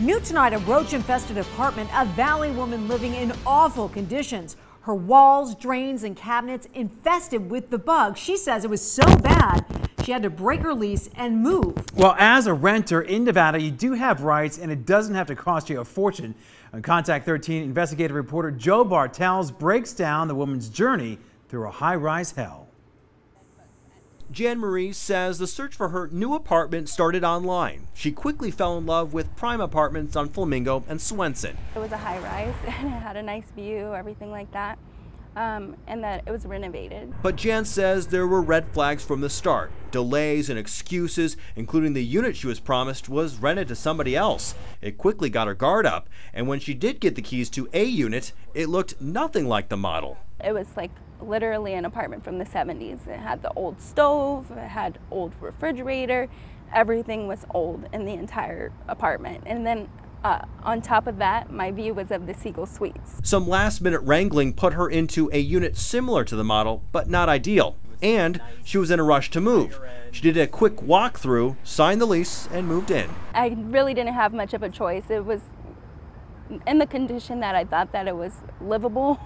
New tonight, a roach-infested apartment, a valley woman living in awful conditions. Her walls, drains, and cabinets infested with the bug. She says it was so bad, she had to break her lease and move. Well, as a renter in Nevada, you do have rights, and it doesn't have to cost you a fortune. On Contact 13, investigative reporter Joe Bartels breaks down the woman's journey through a high-rise hell. Jan Marie says the search for her new apartment started online. She quickly fell in love with prime apartments on Flamingo and Swenson. It was a high rise and it had a nice view, everything like that, and that it was renovated. But Jan says there were red flags from the start. Delays and excuses, including the unit she was promised was rented to somebody else. It quickly got her guard up, and when she did get the keys to a unit, it looked nothing like the model. It was like literally an apartment from the 70s. It had the old stove, it had old refrigerator, everything was old in the entire apartment. And then on top of that, my view was of the Seagull Suites. Some last-minute wrangling put her into a unit similar to the model, but not ideal. And she was in a rush to move. She did a quick walkthrough, signed the lease, and moved in. I really didn't have much of a choice. It was in the condition that I thought that it was livable.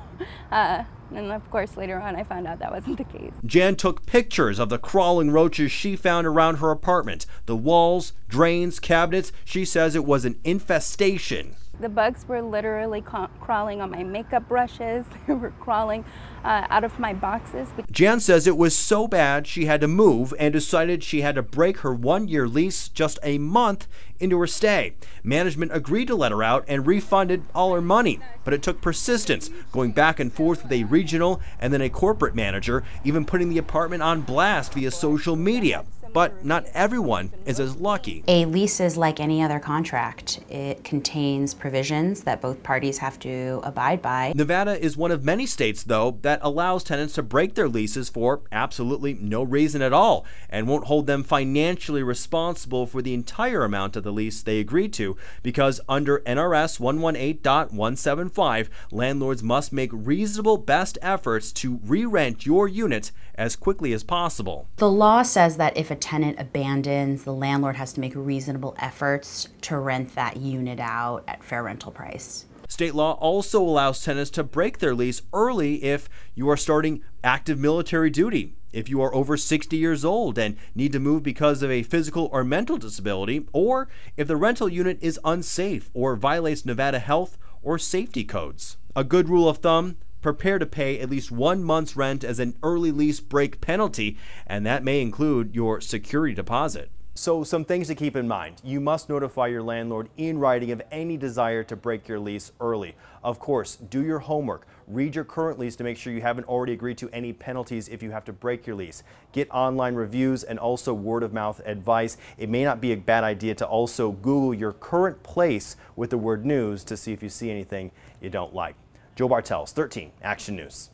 And of course, later on, I found out that wasn't the case. Jan took pictures of the crawling roaches she found around her apartment. The walls, drains, cabinets. She says it was an infestation. The bugs were literally crawling on my makeup brushes. They were crawling out of my boxes. Jan says it was so bad she had to move and decided she had to break her one-year lease just a month into her stay. Management agreed to let her out and refunded all her money, but it took persistence, going back and forth with a regional and then a corporate manager, even putting the apartment on blast via social media. But not everyone is as lucky. A lease is like any other contract. It contains provisions that both parties have to abide by. Nevada is one of many states, though, that allows tenants to break their leases for absolutely no reason at all and won't hold them financially responsible for the entire amount of the lease they agreed to, because under NRS 118.175, landlords must make reasonable best efforts to re-rent your unit as quickly as possible. The law says that if a tenant abandons, the landlord has to make reasonable efforts to rent that unit out at fair rental price. State law also allows tenants to break their lease early if you are starting active military duty, if you are over 60 years old and need to move because of a physical or mental disability, or if the rental unit is unsafe or violates Nevada health or safety codes. A good rule of thumb: prepare to pay at least 1 month's rent as an early lease break penalty, and that may include your security deposit. So some things to keep in mind. You must notify your landlord in writing of any desire to break your lease early. Of course, do your homework. Read your current lease to make sure you haven't already agreed to any penalties if you have to break your lease. Get online reviews and also word-of-mouth advice. It may not be a bad idea to also Google your current place with the word news to see if you see anything you don't like. Joe Bartels, 13 Action News.